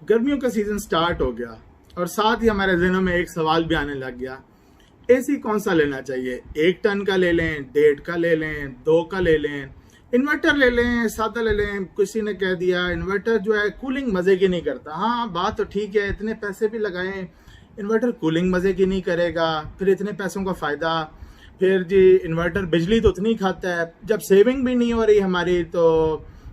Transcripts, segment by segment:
गर्मियों का season start हो गया और साथ ही हमारे जहनों में एक सवाल भी आने लग गया, एसी कौन सा लेना चाहिए? 1 टन का ले लें, 1.5 का ले लें, 2 का ले लें, इन्वर्टर ले लें, सादा ले लें। किसी ने कह दिया इन्वर्टर जो है कूलिंग मज़े की नहीं करता। हाँ, बात तो ठीक है, इतने पैसे भी लगाएं, इन्वर्टर कूलिंग मज़े की नहीं करेगा, फिर इतने पैसों का फ़ायदा, फिर जी इन्वर्टर बिजली तो उतनी खाता है, जब सेविंग भी नहीं हो रही हमारी तो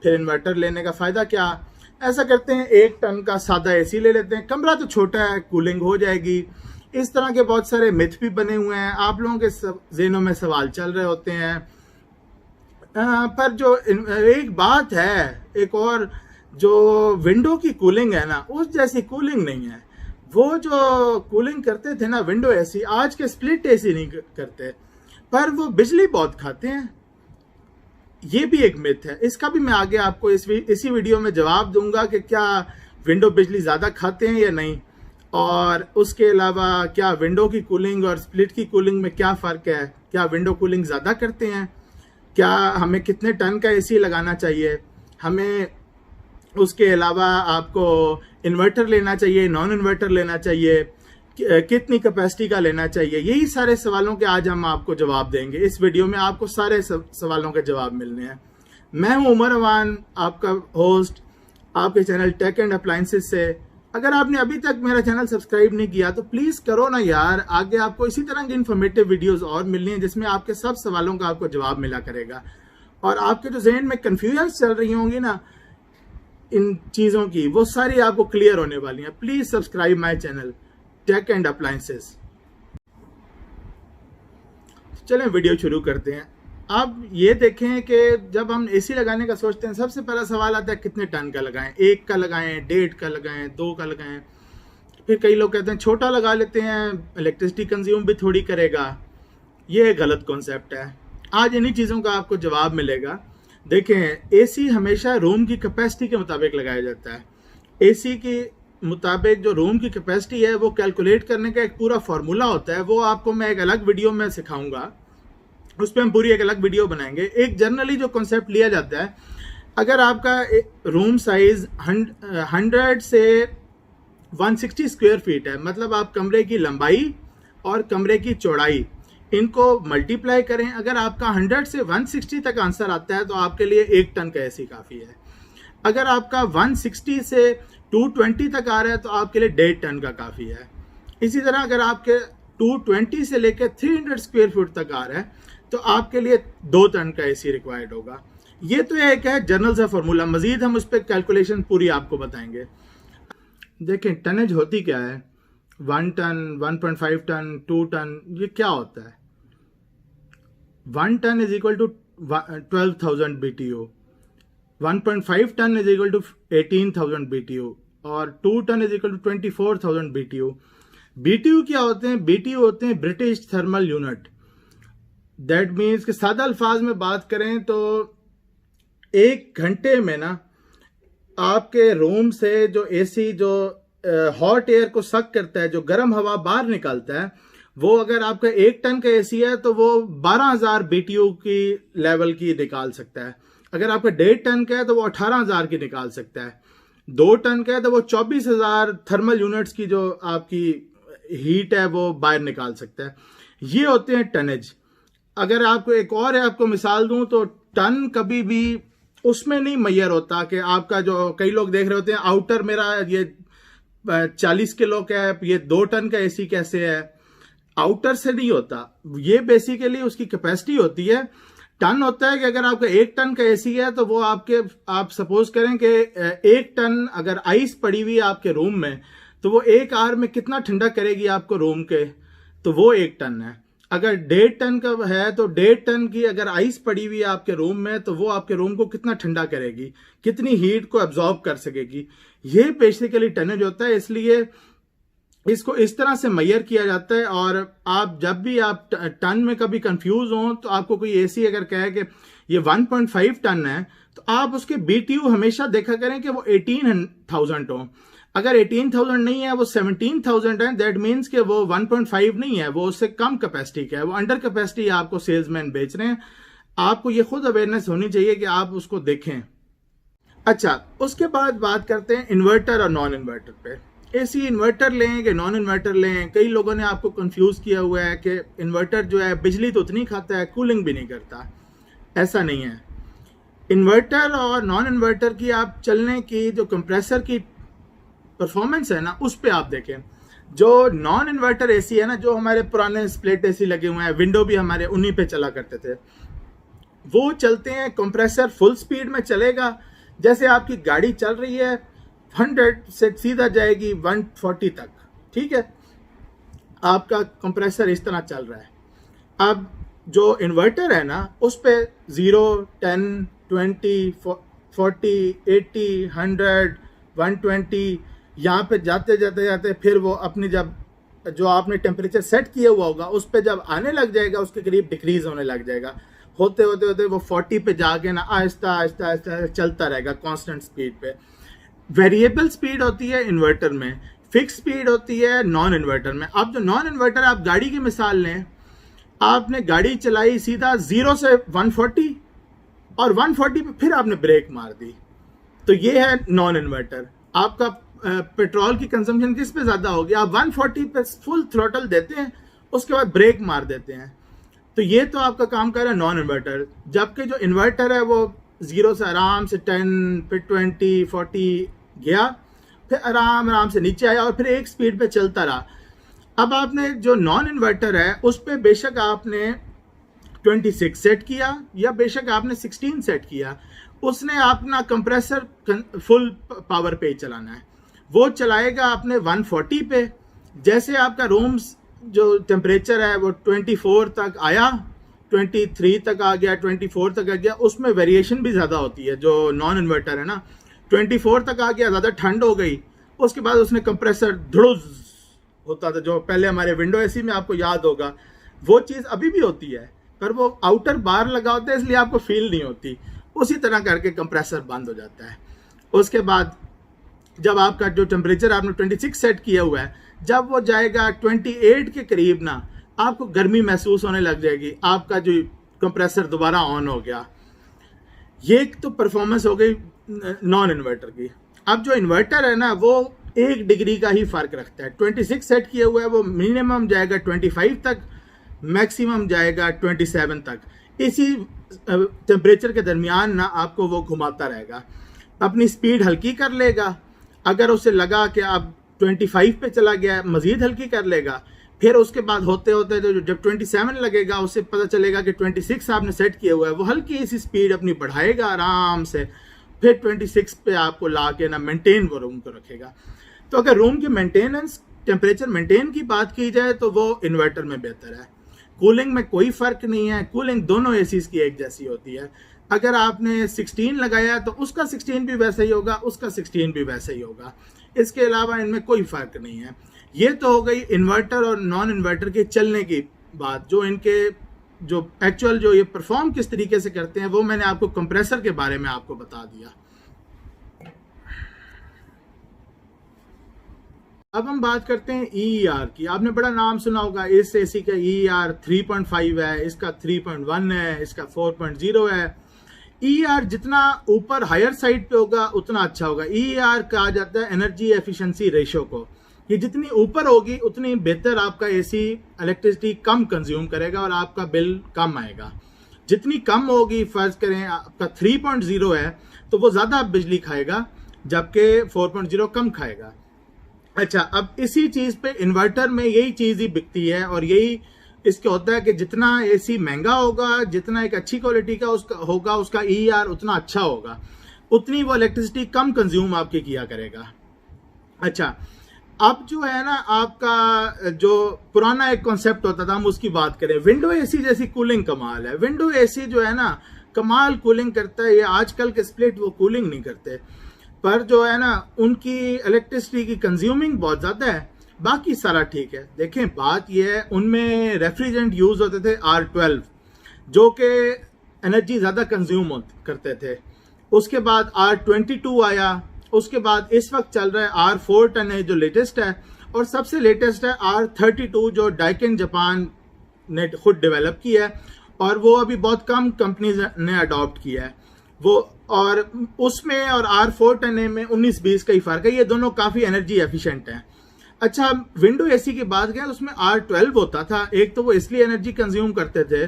फिर इन्वर्टर लेने का फ़ायदा क्या? ऐसा करते हैं 1 टन का सादा एसी ले लेते हैं, कमरा तो छोटा है, कूलिंग हो जाएगी। इस तरह के बहुत सारे मिथ भी बने हुए हैं, आप लोगों के ज़हनों में सवाल चल रहे होते हैं। पर जो एक बात है, एक और, जो विंडो की कूलिंग है ना, उस जैसी कूलिंग नहीं है। वो जो कूलिंग करते थे ना विंडो एसी, आज के स्प्लिट एसी नहीं करते, पर वो बिजली बहुत खाते हैं। ये भी एक मिथ है, इसका भी मैं आगे आपको इसी वीडियो में जवाब दूंगा कि क्या विंडो बिजली ज़्यादा खाते हैं या नहीं, और उसके अलावा क्या विंडो की कूलिंग और स्प्लिट की कूलिंग में क्या फ़र्क है, क्या विंडो कूलिंग ज़्यादा करते हैं, क्या हमें कितने टन का एसी लगाना चाहिए, हमें उसके अलावा आपको इन्वर्टर लेना चाहिए, नॉन इन्वर्टर लेना चाहिए, कितनी कैपेसिटी का लेना चाहिए। यही सारे सवालों के आज हम आपको जवाब देंगे। इस वीडियो में आपको सारे सवालों के जवाब मिलने हैं। मैं हूं उमर अवान, आपका होस्ट, आपके चैनल टेक एंड अप्लायंसेस से। अगर आपने अभी तक मेरा चैनल सब्सक्राइब नहीं किया तो प्लीज़ करो ना यार। आगे आपको इसी तरह की इन्फॉर्मेटिव वीडियोस और मिलनी है जिसमें आपके सब सवालों का आपको जवाब मिला करेगा, और आपके जो जहन में कन्फ्यूजन चल रही होंगी ना इन चीज़ों की, वो सारी आपको क्लियर होने वाली हैं। Please subscribe my channel tech and appliances. चलें वीडियो शुरू करते हैं। आप ये देखें कि जब हम एसी लगाने का सोचते हैं, सबसे पहला सवाल आता है कितने टन का लगाएं? 1 का लगाएं, 1.5 का लगाएं, 2 का लगाएं। फिर कई लोग कहते हैं छोटा लगा लेते हैं, इलेक्ट्रिसिटी कंज्यूम भी थोड़ी करेगा। ये गलत कॉन्सेप्ट है। आज इन्हीं चीज़ों का आपको जवाब मिलेगा। देखें, एसी हमेशा रूम की कैपेसिटी के मुताबिक लगाया जाता है। एसी की मुताबिक जो रूम की कैपेसिटी है वो कैलकुलेट करने का एक पूरा फार्मूला होता है। वो आपको मैं एक अलग वीडियो में सिखाऊंगा, उस पर हम पूरी एक अलग वीडियो बनाएंगे। एक जनरली जो कॉन्सेप्ट लिया जाता है, अगर आपका रूम साइज 100 से 160 स्क्वायर फीट है, मतलब आप कमरे की लंबाई और कमरे की चौड़ाई इनको मल्टीप्लाई करें। अगर आपका 100 से 160 तक आंसर आता है तो आपके लिए 1 टन का एसी काफ़ी है। अगर आपका 160 से 220 तक आ रहा है तो आपके लिए 1.5 टन का काफ़ी है। इसी तरह अगर आपके 220 से लेकर 300 स्क्वायर फुट तक आ रहा है तो आपके लिए 2 टन का एसी रिक्वायर्ड होगा। ये तो एक है जनरल सा फार्मूला, मजीद हम उस पर कैलकुलेशन पूरी आपको बताएंगे। देखें, टनेज होती क्या है? 1 टन, 1.5 टन, 2 टन, ये क्या होता है? 1 ton is equal to 12,000 BTU, 1.5 ton is equal to 18,000 BTU और 2 ton is equal to 24,000 BTU। BTU क्या होते हैं? BTU होते हैं British thermal unit. That means कि सादा अल्फाज में बात करें तो 1 घंटे में ना आपके रूम से जो एसी जो हॉट एयर को सक करता है, जो गर्म हवा बाहर निकालता है, वो अगर आपका 1 टन का एसी है तो वो 12,000 BTU की लेवल की निकाल सकता है। अगर आपका 1.5 टन का है तो वो 18,000 की निकाल सकता है। 2 टन का है तो वो 24,000 थर्मल यूनिट्स की जो आपकी हीट है वो बाहर निकाल सकता है। ये होते हैं टनेज। अगर आपको एक और है, आपको मिसाल दूं तो टन कभी भी उसमें नहीं मैयर होता कि आपका जो, कई लोग देख रहे होते हैं आउटर मेरा ये 40 किलो का है, ये 2 टन का एसी कैसे है? आउटर से नहीं होता, ये बेसिकली उसकी कैपेसिटी होती है। टन होता है कि अगर आपका 1 टन का एसी है तो वो आप सपोज करें कि 1 टन अगर आइस पड़ी हुई है आपके रूम में तो वो 1 आवर में कितना ठंडा करेगी आपको रूम के, तो वो 1 टन है। अगर 1.5 टन का है तो 1.5 टन की अगर आइस पड़ी हुई है आपके रूम में तो वो आपके रूम को कितना ठंडा करेगी, कितनी हीट को एब्जॉर्ब कर सकेगी। ये बेसिकली टनेज होता है, इसलिए इसको इस तरह से मैयर किया जाता है। और आप जब भी आप टन में कभी कंफ्यूज हो तो आपको कोई एसी अगर कहे कि ये 1.5 टन है तो आप उसके BTU हमेशा देखा करें कि वो 18,000 हो। अगर 18,000 नहीं है, वो 17,000 है, दैट मीन्स कि वो 1.5 नहीं है, वो उससे कम कैपेसिटी का है, वो अंडर कैपेसिटी आपको सेल्समैन बेच रहे हैं। आपको ये खुद अवेयरनेस होनी चाहिए कि आप उसको देखें। अच्छा, उसके बाद बात करते हैं इन्वर्टर और नॉन इन्वर्टर पे। एसी इन्वर्टर लें कि नॉन इन्वर्टर लें? कई लोगों ने आपको कंफ्यूज किया हुआ है कि इन्वर्टर जो है बिजली तो उतनी खाता है, कूलिंग भी नहीं करता। ऐसा नहीं है। इन्वर्टर और नॉन इन्वर्टर की आप चलने की जो कंप्रेसर की परफॉर्मेंस है ना, उस पे आप देखें। जो नॉन इन्वर्टर एसी है ना, जो हमारे पुराने स्प्लिट एसी लगे हुए हैं, विंडो भी हमारे उन्हीं पे चला करते थे, वो चलते हैं, कंप्रेसर फुल स्पीड में चलेगा। जैसे आपकी गाड़ी चल रही है 100 से सीधा जाएगी 140 तक, ठीक है, आपका कंप्रेसर इस तरह चल रहा है। अब जो इन्वर्टर है ना, उस पे 0, 10, 20, 40, 80, 100, 120 यहाँ पे जाते जाते जाते फिर वो अपनी जब जो आपने टेम्परेचर सेट किया हुआ होगा उस पे जब आने लग जाएगा, उसके करीब डिक्रीज होने लग जाएगा। होते होते होते वो 40 पे जाके ना आहिस्ता आहिस्ता आहिस्ता चलता रहेगा कांस्टेंट स्पीड पे। वेरिएबल स्पीड होती है इन्वर्टर में, फिक्स स्पीड होती है नॉन इन्वर्टर में। अब जो नॉन इन्वर्टर, आप गाड़ी की मिसाल लें, आपने गाड़ी चलाई सीधा 0 से 140 और 140 पे फिर आपने ब्रेक मार दी, तो ये है नॉन इन्वर्टर। आपका पेट्रोल की कंजम्पशन किस पे ज़्यादा होगी? आप 140 पे फुल थ्रोटल देते हैं, उसके बाद ब्रेक मार देते हैं, तो ये तो आपका काम कर रहा है नॉन इन्वर्टर। जबकि जो इन्वर्टर है वो 0 से आराम से 10, फिर 20, 40 गया, फिर आराम आराम से नीचे आया और फिर एक स्पीड पे चलता रहा। अब आपने जो नॉन इन्वर्टर है उस पर बेशक आपने 26 सेट किया या बेशक आपने 16 सेट किया, उसने अपना कंप्रेसर फुल पावर पे चलाना है। वो चलाएगा आपने 140 पे। जैसे आपका रूम्स जो टेम्परेचर है वो 24 तक आया, 23 तक आ गया, 24 तक आ गया, उसमें वेरिएशन भी ज़्यादा होती है। जो नॉन इन्वर्टर है ना, 24 तक आ गया, ज़्यादा ठंड हो गई, उसके बाद उसने कंप्रेसर धुड़ुस होता था, जो पहले हमारे विंडो एसी में आपको याद होगा, वो चीज़ अभी भी होती है, पर वो आउटर बार लगा होता है इसलिए आपको फील नहीं होती। उसी तरह करके कंप्रेसर बंद हो जाता है। उसके बाद जब आपका जो टेम्परेचर आपने 26 सेट किया हुआ है, जब वो जाएगा 28 के करीब ना, आपको गर्मी महसूस होने लग जाएगी, आपका जो कंप्रेसर दोबारा ऑन हो गया। ये तो परफॉर्मेंस हो गई नॉन इन्वर्टर की। अब जो इन्वर्टर है ना, वो 1 डिग्री का ही फ़र्क रखता है। 26 सेट किया हुआ है, वो मिनिमम जाएगा 25 तक, मैक्सिमम जाएगा 27 तक। इसी टेम्परेचर के दरमियान ना आपको वो घुमाता रहेगा, अपनी स्पीड हल्की कर लेगा। अगर उसे लगा कि अब 25 पे चला गया, मज़ीद हल्की कर लेगा। फिर उसके बाद होते होते तो जब 27 लगेगा, उसे पता चलेगा कि 26 आपने सेट किया हुआ है, वो हल्की सी स्पीड अपनी बढ़ाएगा आराम से, फिर 26 पे आपको ला के ना मेंटेन वो रूम को रखेगा। तो अगर रूम की मेंटेनेंस, टेम्परेचर मेंटेन की बात की जाए तो वो इन्वर्टर में बेहतर है। कूलिंग में कोई फ़र्क नहीं है, कूलिंग दोनों एसीज़ की एक जैसी होती है। अगर आपने 16 लगाया तो उसका 16 भी वैसा ही होगा, उसका 16 भी वैसा ही होगा। इसके अलावा इनमें कोई फ़र्क नहीं है। ये तो हो गई इन्वर्टर और नॉन इन्वर्टर के चलने की बात। जो इनके जो एक्चुअल जो ये परफॉर्म किस तरीके से करते हैं, वो मैंने आपको कंप्रेसर के बारे में आपको बता दिया। अब हम बात करते हैं EER की। आपने बड़ा नाम सुना होगा, इस एसी का EER 3.5 है, इसका 3.1 है, इसका 4.0 है। EER जितना ऊपर हायर साइड पे होगा उतना अच्छा होगा। EER कहा जाता है एनर्जी एफिशिएंसी रेशो को। ये जितनी ऊपर होगी उतनी बेहतर आपका एसी इलेक्ट्रिसिटी कम कंज्यूम करेगा और आपका बिल कम आएगा। जितनी कम होगी, फर्ज करें आपका 3.0 है तो वो ज़्यादा बिजली खाएगा, जबकि 4.0 कम खाएगा। अच्छा, अब इसी चीज़ पे इन्वर्टर में यही चीज़ ही बिकती है और यही इसके होता है कि जितना एसी महंगा होगा, जितना एक अच्छी क्वालिटी का उसका होगा, उसका EER उतना अच्छा होगा, उतनी वो इलेक्ट्रिसिटी कम कंज्यूम आपकी किया करेगा। अच्छा, अब जो है ना, आपका जो पुराना एक कॉन्सेप्ट होता था, हम उसकी बात करें। विंडो एसी जैसी कूलिंग कमाल है। विंडो एसी जो है ना, कमाल कूलिंग करता है। ये आजकल के स्प्लिट वो कूलिंग नहीं करते, पर जो है ना, उनकी इलेक्ट्रिसिटी की कंज्यूमिंग बहुत ज़्यादा है। बाकी सारा ठीक है। देखें, बात यह है, उनमें रेफ्रिजरेंट यूज़ होते थे R12, जो कि एनर्जी ज़्यादा कंज्यूम करते थे। उसके बाद R22 आया, उसके बाद इस वक्त चल रहा है R410 है जो लेटेस्ट है, और सबसे लेटेस्ट है R32 जो डाइकिन जापान ने खुद डेवलप किया है और वो अभी बहुत कम कंपनीज ने अडॉप्ट किया है। वो और उसमें और R410A में 19-20 का ही फ़र्क है। ये दोनों काफ़ी एनर्जी एफिशिएंट हैं। अच्छा, विंडो एसी की बात करें तो उसमें R12 होता था। एक तो वो इसलिए एनर्जी कंज्यूम करते थे,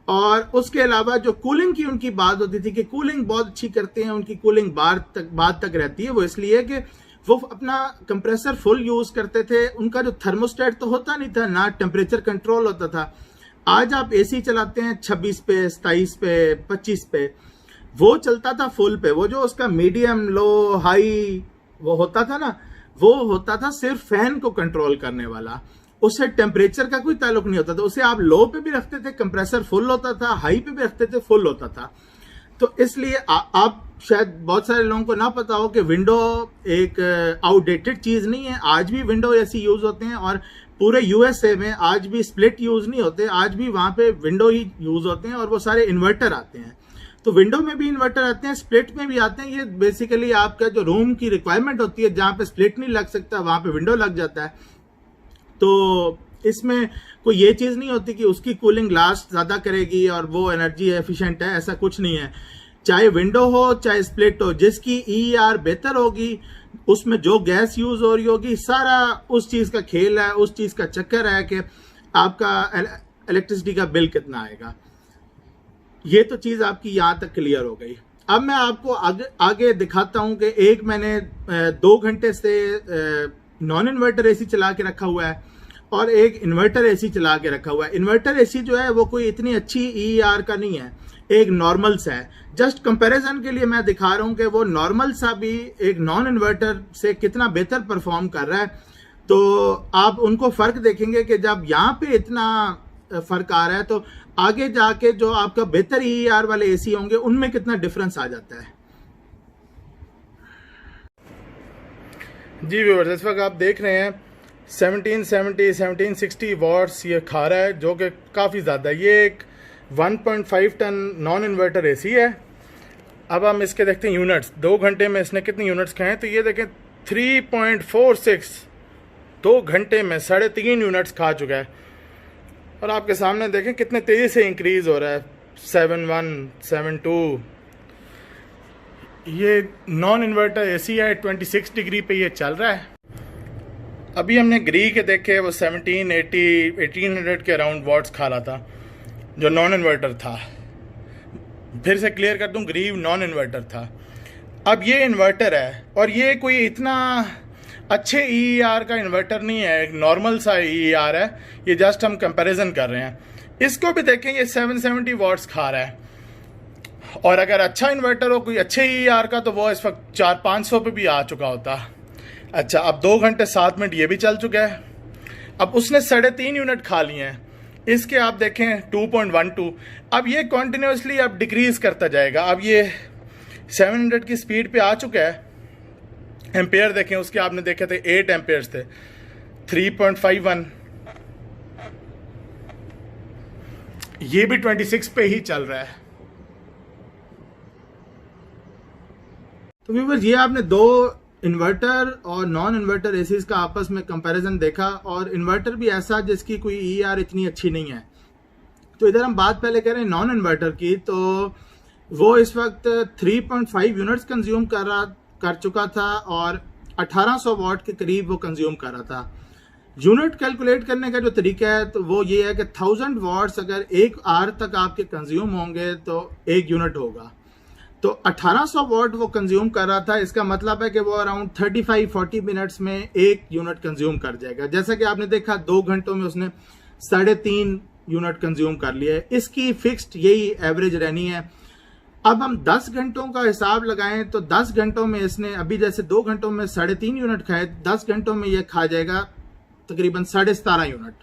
और उसके अलावा जो कूलिंग की उनकी बात होती थी कि कूलिंग बहुत अच्छी करते हैं, उनकी कूलिंग बाद तक रहती है, वो इसलिए कि वो अपना कंप्रेसर फुल यूज़ करते थे। उनका जो थर्मोस्टेट तो होता नहीं था, ना टेम्परेचर कंट्रोल होता था। आज आप एसी चलाते हैं 26 पे, 27 पे, 25 पे, वो चलता था फुल पे। वो जो उसका मीडियम, लो, हाई वो होता था ना, वो होता था सिर्फ फैन को कंट्रोल करने वाला। उससे टेम्परेचर का कोई ताल्लुक नहीं होता था। उसे आप लो पे भी रखते थे, कंप्रेसर फुल होता था, हाई पे भी रखते थे, फुल होता था। तो इसलिए आप शायद बहुत सारे लोगों को ना पता हो कि विंडो एक आउटडेटेड चीज़ नहीं है। आज भी विंडो एसी यूज़ होते हैं, और पूरे यूएसए में आज भी स्प्लिट यूज़ नहीं होते, आज भी वहाँ पे विंडो ही यूज़ होते हैं, और वो सारे इन्वर्टर आते हैं। तो विंडो में भी इन्वर्टर आते हैं, स्प्लिट में भी आते हैं। ये बेसिकली आपका जो रूम की रिक्वायरमेंट होती है, जहाँ पे स्प्लिट नहीं लग सकता वहाँ पे विंडो लग जाता है। तो इसमें कोई ये चीज़ नहीं होती कि उसकी कूलिंग लास्ट ज़्यादा करेगी और वो एनर्जी एफिशिएंट है, ऐसा कुछ नहीं है। चाहे विंडो हो चाहे स्प्लिट हो, जिसकी ER बेहतर होगी, उसमें जो गैस यूज़ हो रही होगी, सारा उस चीज़ का खेल है, उस चीज़ का चक्कर है कि आपका इलेक्ट्रिसिटी का बिल कितना आएगा। ये तो चीज़ आपकी यहाँ तक क्लियर हो गई। अब मैं आपको आगे दिखाता हूँ कि एक मैंने 2 घंटे से नॉन इन्वर्टर एसी चला के रखा हुआ है, और एक इन्वर्टर एसी चला के रखा हुआ है। इन्वर्टर एसी जो है वो कोई इतनी अच्छी ER का नहीं है, एक नॉर्मल सा है। जस्ट कंपैरिजन के लिए मैं दिखा रहा हूँ कि वो नॉर्मल सा भी एक नॉन इन्वर्टर से कितना बेहतर परफॉर्म कर रहा है। तो आप उनको फ़र्क देखेंगे कि जब यहाँ पे इतना फ़र्क आ रहा है, तो आगे जाके जो आपका बेहतर ER वाले एसी होंगे उनमें कितना डिफरेंस आ जाता है। जी व्यूअर्स, इस वक्त आप देख रहे हैं 1760 वॉट्स ये खा रहा है, जो कि काफ़ी ज़्यादा है। ये एक 1.5 टन नॉन इन्वर्टर एसी है। अब हम इसके देखते हैं यूनिट्स। 2 घंटे में इसने कितने यूनिट्स खाए, तो ये देखें 3.46, 2 घंटे में 3.5 यूनिट्स खा चुका है। और आपके सामने देखें कितने तेज़ी से इंक्रीज़ हो रहा है, 7.1, 7.2। ये नॉन इन्वर्टर एसी है, 26 डिग्री पे ये चल रहा है। अभी हमने ग्री के देखे, वो 1780, 1800 के अराउंड वॉट्स खा रहा था, जो नॉन इन्वर्टर था। फिर से क्लियर कर दूं, ग्री नॉन इन्वर्टर था। अब ये इन्वर्टर है, और ये कोई इतना अच्छे ER का इन्वर्टर नहीं है, एक नॉर्मल सा ER है। ये जस्ट हम कंपैरिजन कर रहे हैं। इसको भी देखें, ये 770 वॉट्स खा रहा है। और अगर अच्छा इन्वर्टर हो कोई अच्छे ER का, तो वो इस वक्त 400-500 पे भी आ चुका होता। अच्छा, अब 2 घंटे 7 मिनट ये भी चल चुका है। अब उसने 3.5 यूनिट खा लिए हैं। इसके आप देखें 2.12। अब ये कॉन्टिन्यूसली अब डिक्रीज करता जाएगा। अब ये 700 की स्पीड पे आ चुका है। एम्पेयर देखें, उसके आपने देखे थे 8 एम्पेयर थे, 3.51। ये भी 26 पे ही चल रहा है। तो व्यूअर्स, ये आपने 2 इन्वर्टर और नॉन इन्वर्टर एसीज का आपस में कंपैरिजन देखा, और इन्वर्टर भी ऐसा जिसकी कोई ER इतनी अच्छी नहीं है। तो इधर हम बात पहले करें नॉन इन्वर्टर की, तो वो इस वक्त 3.5 यूनिट्स कंज्यूम कर चुका था, और 1800 वॉट के करीब वो कंज्यूम कर रहा था। यूनिट कैलकुलेट करने का जो तरीका है, तो वो ये है कि 1000 वॉट्स अगर 1 आवर तक आपके कंज्यूम होंगे तो 1 यूनिट होगा। तो 1800 वॉट वो कंज्यूम कर रहा था। इसका मतलब है कि वो अराउंड 35-40 मिनट्स में 1 यूनिट कंज्यूम कर जाएगा। जैसा कि आपने देखा 2 घंटों में उसने 3.5 यूनिट कंज्यूम कर लिया है। इसकी फिक्स्ड यही एवरेज रहनी है। अब हम 10 घंटों का हिसाब लगाएं तो 10 घंटों में इसने, अभी जैसे 2 घंटों में 3.5 यूनिट खाए, 10 घंटों में ये खा जाएगा तकरीबन 17.5 यूनिट।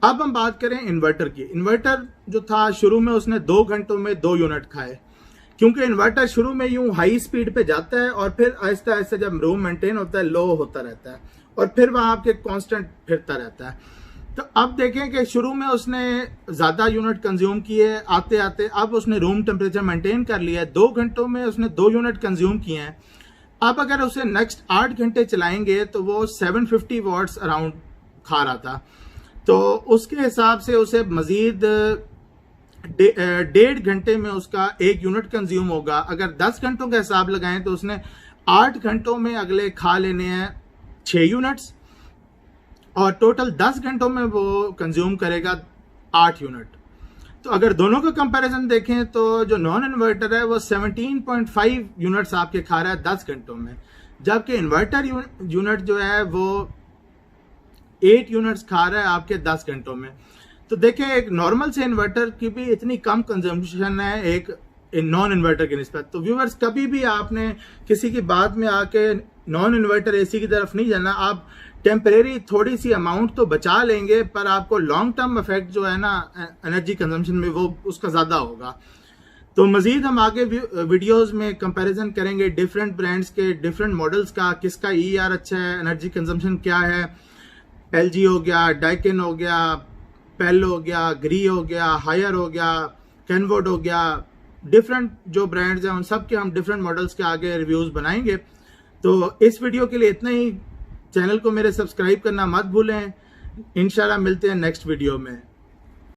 अब हम बात करें इन्वर्टर की। इन्वर्टर जो था शुरू में उसने 2 घंटों में 2 यूनिट खाए, क्योंकि इन्वर्टर शुरू में यूं हाई स्पीड पे जाता है और फिर आहिस्ता आहिस्ता जब रूम मेंटेन होता है लो होता रहता है, और फिर वहां आपके कांस्टेंट फिरता रहता है। तो अब देखें कि शुरू में उसने ज़्यादा यूनिट कंज्यूम किए, आते आते अब उसने रूम टेम्परेचर मेंटेन कर लिया है। 2 घंटों में उसने 2 यूनिट कंज्यूम किए हैं। अब अगर उसे नेक्स्ट 8 घंटे चलाएंगे तो वो 750 वॉट्स अराउंड खा रहा था। तो उसके हिसाब से उसे मज़ीद 1.5 घंटे में उसका 1 यूनिट कंज्यूम होगा। अगर 10 घंटों का हिसाब लगाएं तो उसने 8 घंटों में अगले खा लेने हैं 6 यूनिट्स, और टोटल 10 घंटों में वो कंज्यूम करेगा 8 यूनिट। तो अगर दोनों का कंपैरिजन देखें तो जो नॉन इन्वर्टर है वो 17.5 यूनिट्स आपके खा रहा है 10 घंटों में, जबकि इन्वर्टर यूनिट जो है वो 8 यूनिट्स खा रहा है आपके 10 घंटों में। तो देखें, एक नॉर्मल से इन्वर्टर की भी इतनी कम कंजम्पशन है एक नॉन इन्वर्टर की निस्बत। तो व्यूअर्स, कभी भी आपने किसी की बात में आके नॉन इन्वर्टर एसी की तरफ नहीं जाना। आप टेम्परेरी थोड़ी सी अमाउंट तो बचा लेंगे, पर आपको लॉन्ग टर्म इफेक्ट जो है ना एनर्जी कंजम्पशन में, वो उसका ज़्यादा होगा। तो मज़ीद हम आगे वीडियोस में कंपैरिजन करेंगे डिफरेंट ब्रांड्स के, डिफरेंट मॉडल्स का, किसका ER अच्छा है, एनर्जी कंजम्पशन क्या है। LG हो गया, डाइकिन हो गया, पेल हो गया, ग्री हो गया, हायर हो गया, कैनवोड हो गया, डिफरेंट जो ब्रांड्स हैं उन सब के हम डिफरेंट मॉडल्स के आगे रिव्यूज़ बनाएंगे। तो इस वीडियो के लिए इतना ही। चैनल को मेरे सब्सक्राइब करना मत भूलें। इंशाल्लाह मिलते हैं नेक्स्ट वीडियो में।